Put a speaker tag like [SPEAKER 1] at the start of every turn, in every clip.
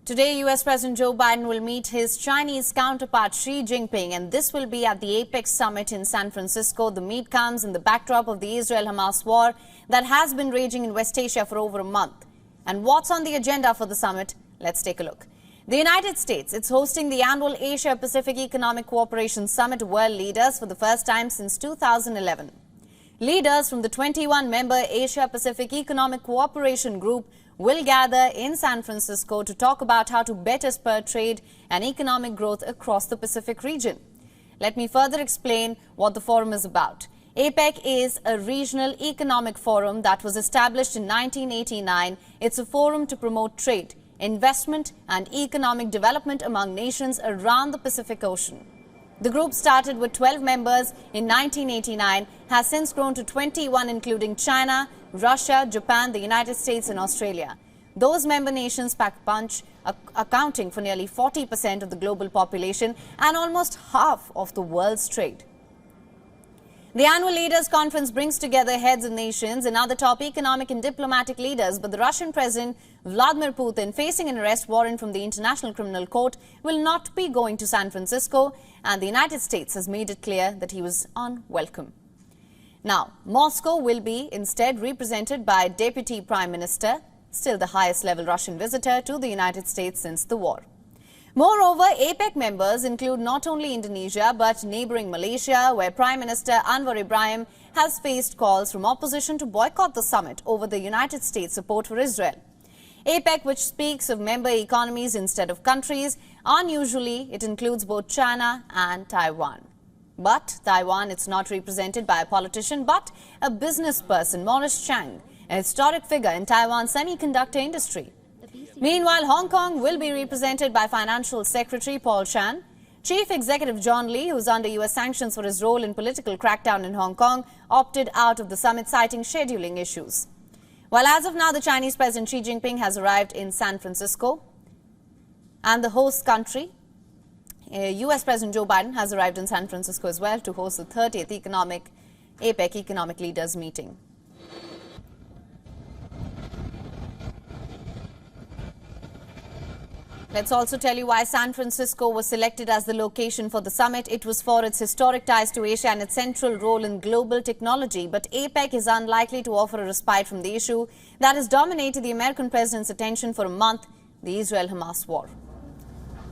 [SPEAKER 1] Today, US President Joe Biden will meet his Chinese counterpart Xi Jinping, and this will be at the APEC Summit in San Francisco. The meet comes in the backdrop of the Israel-Hamas war that has been raging in West Asia for over a month. And what's on the agenda for the summit? Let's take a look. The United States, it's hosting the annual Asia-Pacific Economic Cooperation Summit World Leaders for the first time since 2011. Leaders from the 21-member Asia-Pacific Economic Cooperation Group will gather in San Francisco to talk about how to better spur trade and economic growth across the Pacific region. Let me further explain what the forum is about. APEC is a regional economic forum that was established in 1989. It's a forum to promote trade, investment and economic development among nations around the Pacific Ocean. The group started with 12 members in 1989, has since grown to 21, including China, Russia, Japan, the United States and Australia. Those member nations pack a punch, accounting for nearly 40% of the global population and almost half of the world's trade. The annual Leaders Conference brings together heads of nations and other top economic and diplomatic leaders, but the Russian President Vladimir Putin, facing an arrest warrant from the International Criminal Court, will not be going to San Francisco, and the United States has made it clear that he was unwelcome. Now, Moscow will be instead represented by Deputy Prime Minister, still the highest level Russian visitor to the United States since the war. Moreover, APEC members include not only Indonesia but neighboring Malaysia, where Prime Minister Anwar Ibrahim has faced calls from opposition to boycott the summit over the United States' support for Israel. APEC, which speaks of member economies instead of countries, unusually it includes both China and Taiwan. But Taiwan, it's not represented by a politician but a business person, Morris Chang, a historic figure in Taiwan's semiconductor industry. Meanwhile, Hong Kong will be represented by Financial Secretary Paul Chan. Chief Executive John Lee, who's under US sanctions for his role in political crackdown in Hong Kong, opted out of the summit, citing scheduling issues. While as of now, the Chinese President Xi Jinping has arrived in San Francisco, and the host country, US President Joe Biden, has arrived in San Francisco as well to host the 30th APEC Economic Leaders meeting. Let's also tell you why San Francisco was selected as the location for the summit. It was for its historic ties to Asia and its central role in global technology. But APEC is unlikely to offer a respite from the issue that has dominated the American president's attention for a month, the Israel-Hamas war.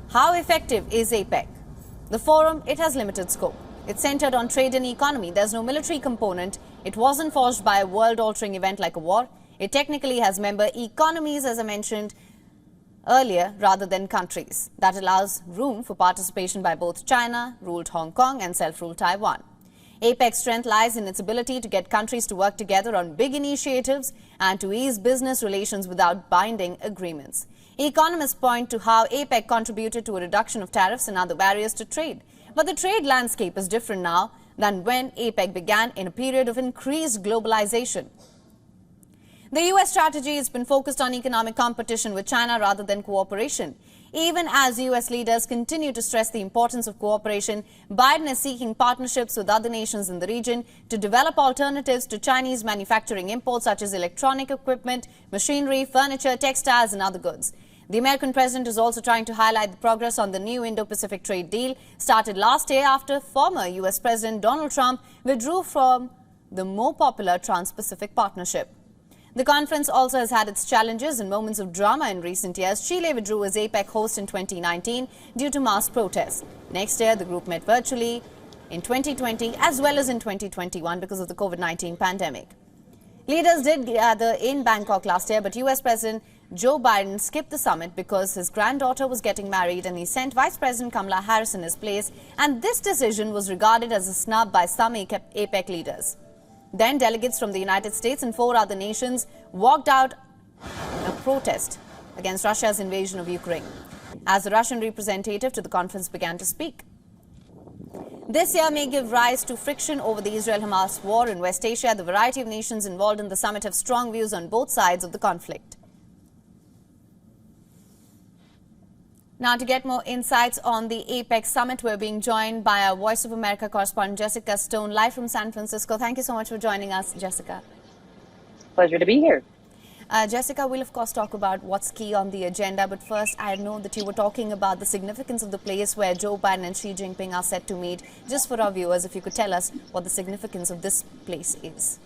[SPEAKER 1] How effective is APEC? The forum, it has limited scope. It's centered on trade and economy. There's no military component. It wasn't forged by a world-altering event like a war. It technically has member economies, as I mentioned earlier, rather than countries. That allows room for participation by both China-ruled Hong Kong and self-ruled Taiwan. APEC's strength lies in its ability to get countries to work together on big initiatives and to ease business relations without binding agreements. Economists point to how APEC contributed to a reduction of tariffs and other barriers to trade. But the trade landscape is different now than when APEC began, in a period of increased globalization. The U.S. strategy has been focused on economic competition with China rather than cooperation. Even as U.S. leaders continue to stress the importance of cooperation, Biden is seeking partnerships with other nations in the region to develop alternatives to Chinese manufacturing imports such as electronic equipment, machinery, furniture, textiles and other goods. The American president is also trying to highlight the progress on the new Indo-Pacific trade deal started last year after former U.S. President Donald Trump withdrew from the more popular Trans-Pacific Partnership. The conference also has had its challenges and moments of drama in recent years. Chile withdrew as APEC host in 2019 due to mass protests. Next year, the group met virtually in 2020 as well as in 2021 because of the COVID-19 pandemic. Leaders did gather in Bangkok last year, but US President Joe Biden skipped the summit because his granddaughter was getting married and he sent Vice President Kamala Harris in his place. And this decision was regarded as a snub by some APEC leaders. Then delegates from the United States and 4 other nations walked out in a protest against Russia's invasion of Ukraine, as the Russian representative to the conference began to speak. This year may give rise to friction over the Israel-Hamas war in West Asia. The variety of nations involved in the summit have strong views on both sides of the conflict. Now, to get more insights on the APEC Summit, we're being joined by our Voice of America correspondent, Jessica Stone, live from San Francisco. Thank you so much for joining us, Jessica.
[SPEAKER 2] Pleasure to be here.
[SPEAKER 1] Jessica, we'll of course talk about what's key on the agenda, but first I know that you were talking about the significance of the place where Joe Biden and Xi Jinping are set to meet. Just for our viewers, if you could tell us what the significance of this place is.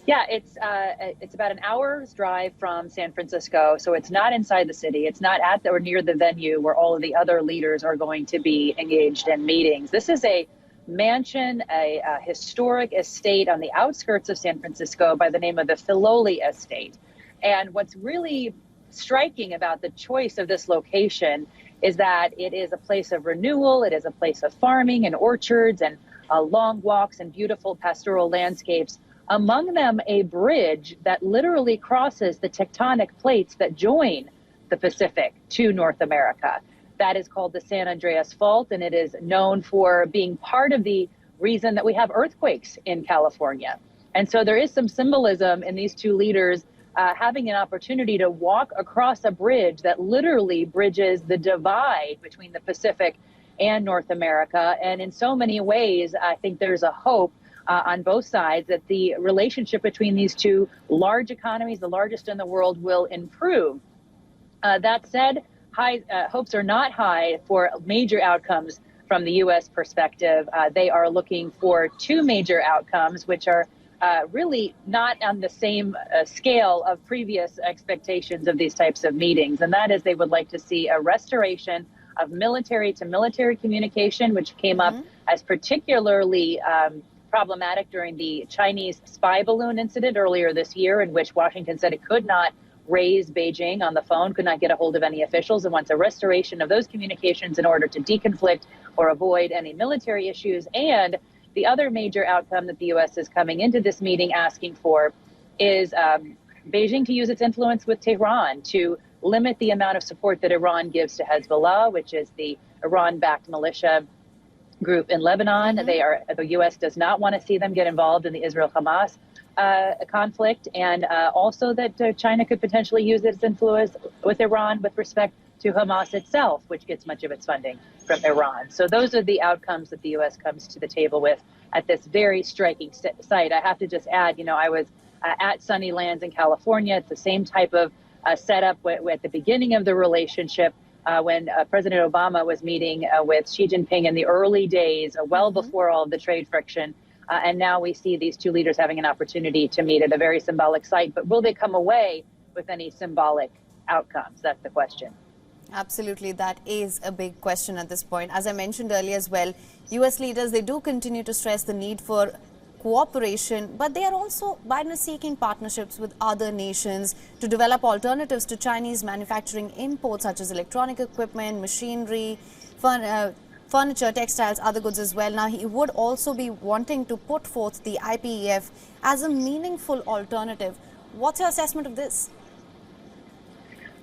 [SPEAKER 2] Yeah, it's about an hour's drive from San Francisco, so it's not inside the city. It's not at or near the venue where all of the other leaders are going to be engaged in meetings. This is a mansion, a historic estate on the outskirts of San Francisco by the name of the Filoli Estate. And what's really striking about the choice of this location is that it is a place of renewal. It is a place of farming and orchards and long walks and beautiful pastoral landscapes. Among them, a bridge that literally crosses the tectonic plates that join the Pacific to North America. That is called the San Andreas Fault, and it is known for being part of the reason that we have earthquakes in California. And so there is some symbolism in these two leaders having an opportunity to walk across a bridge that literally bridges the divide between the Pacific and North America. And in so many ways, I think there's a hope on both sides that the relationship between these two large economies, the largest in the world, will improve. That said, hopes are not high for major outcomes from the U.S. perspective. They are looking for two major outcomes, which are really not on the same scale of previous expectations of these types of meetings. And that is they would like to see a restoration of military to military communication, which came up as particularly problematic during the Chinese spy balloon incident earlier this year, in which Washington said it could not raise Beijing on the phone, could not get a hold of any officials, and wants a restoration of those communications in order to deconflict or avoid any military issues. And the other major outcome that the U.S. is coming into this meeting asking for is Beijing to use its influence with Tehran to limit the amount of support that Iran gives to Hezbollah, which is the Iran-backed militia group in Lebanon. The U.S. does not want to see them get involved in the Israel-Hamas conflict, and also that China could potentially use its influence with Iran with respect to Hamas itself, which gets much of its funding from Iran. So those are the outcomes that the U.S. comes to the table with at this very striking site. I have to just add, I was at Sunny Lands in California. It's the same type of setup at the beginning of the relationship. When President Obama was meeting with Xi Jinping in the early days, well before all of the trade friction. And now we see these two leaders having an opportunity to meet at a very symbolic site. But will they come away with any symbolic outcomes? That's the question.
[SPEAKER 1] Absolutely. That is a big question at this point. As I mentioned earlier as well, U.S. leaders, they do continue to stress the need for cooperation, but they are also, Biden is seeking partnerships with other nations to develop alternatives to Chinese manufacturing imports such as electronic equipment, machinery, furniture, textiles, other goods as well. Now, he would also be wanting to put forth the IPEF as a meaningful alternative. What's your assessment of this?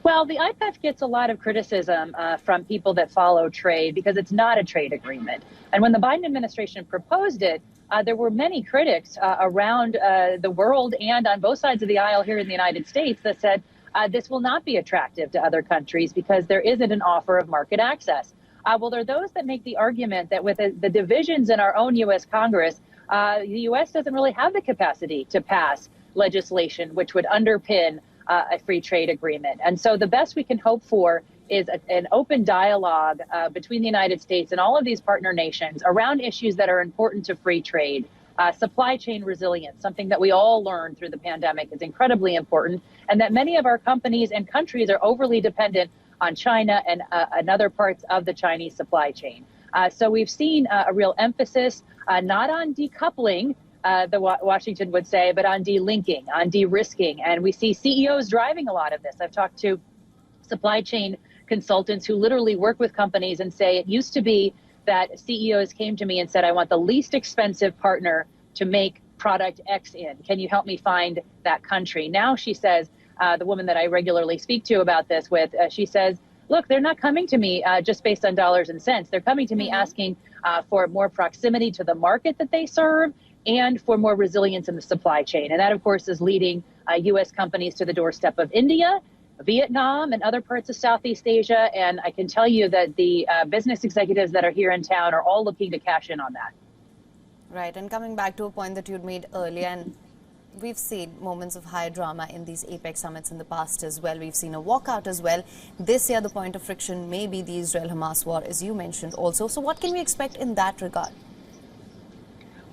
[SPEAKER 2] Well, the IPEF gets a lot of criticism from people that follow trade because it's not a trade agreement. And when the Biden administration proposed it, there were many critics around the world and on both sides of the aisle here in the United States that said this will not be attractive to other countries because there isn't an offer of market access. Well, there are those that make the argument that with the divisions in our own U.S. Congress, the U.S. doesn't really have the capacity to pass legislation which would underpin a free trade agreement. And so the best we can hope for is an open dialogue between the United States and all of these partner nations around issues that are important to free trade. Supply chain resilience, something that we all learned through the pandemic, is incredibly important, and that many of our companies and countries are overly dependent on China and other parts of the Chinese supply chain. So we've seen a real emphasis not on decoupling, Washington would say, but on delinking, on de-risking. And we see CEOs driving a lot of this. I've talked to supply chain consultants who literally work with companies and say it used to be that CEOs came to me and said, I want the least expensive partner to make product X in. Can you help me find that country? Now she says, the woman that I regularly speak to about this with, she says, look, they're not coming to me just based on dollars and cents. They're coming to me asking for more proximity to the market that they serve and for more resilience in the supply chain. And that, of course, is leading U.S. companies to the doorstep of India, Vietnam, and other parts of Southeast Asia. And I can tell you that the business executives that are here in town are all looking to cash in on that.
[SPEAKER 1] Right. And coming back to a point that you'd made earlier, and We've seen moments of high drama in these APEC summits in the past as well. We've seen a walkout as well. This year, the point of friction may be the Israel-Hamas war, as you mentioned also. So what can we expect in that regard?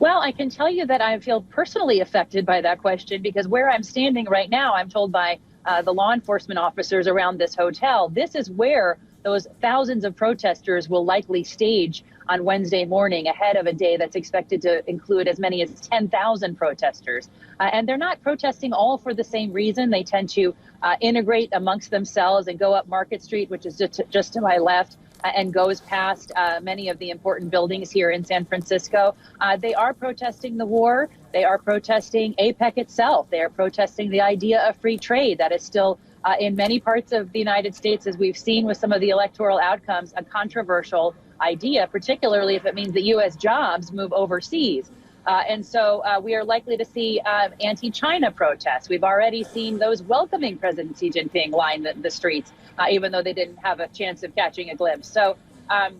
[SPEAKER 2] Well, I can tell you that I feel personally affected by that question, because where I'm standing right now, I'm told by the law enforcement officers around this hotel, this is where those thousands of protesters will likely stage on Wednesday morning, ahead of a day that's expected to include as many as 10,000 protesters. And they're not protesting all for the same reason. They tend to integrate amongst themselves and go up Market Street, which is just to my left, and goes past many of the important buildings here in San Francisco. They are protesting the war. They are protesting APEC itself. They are protesting the idea of free trade that is still in many parts of the United States, as we've seen with some of the electoral outcomes, a controversial idea, particularly if it means that U.S. jobs move overseas. And so we are likely to see anti-China protests. We've already seen those welcoming President Xi Jinping line the streets, even though they didn't have a chance of catching a glimpse. So,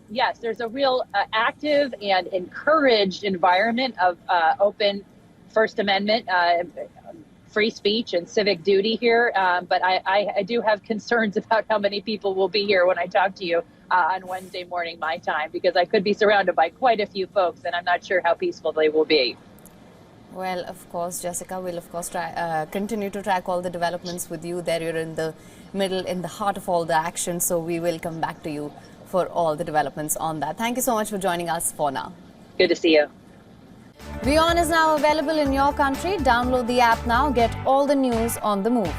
[SPEAKER 2] yes, there's a real active and encouraged environment of open First Amendment, free speech and civic duty here. But I do have concerns about how many people will be here when I talk to you on Wednesday morning, my time, because I could be surrounded by quite a few folks, and I'm not sure how peaceful they will be.
[SPEAKER 1] Well, of course, Jessica, we'll of course continue to track all the developments with you. There you're in the middle, in the heart of all the action, so we will come back to you for all the developments on that. Thank you so much for joining us for now.
[SPEAKER 2] Good to see you.
[SPEAKER 1] WION is now available in your country. Download the app now. Get all the news on the move.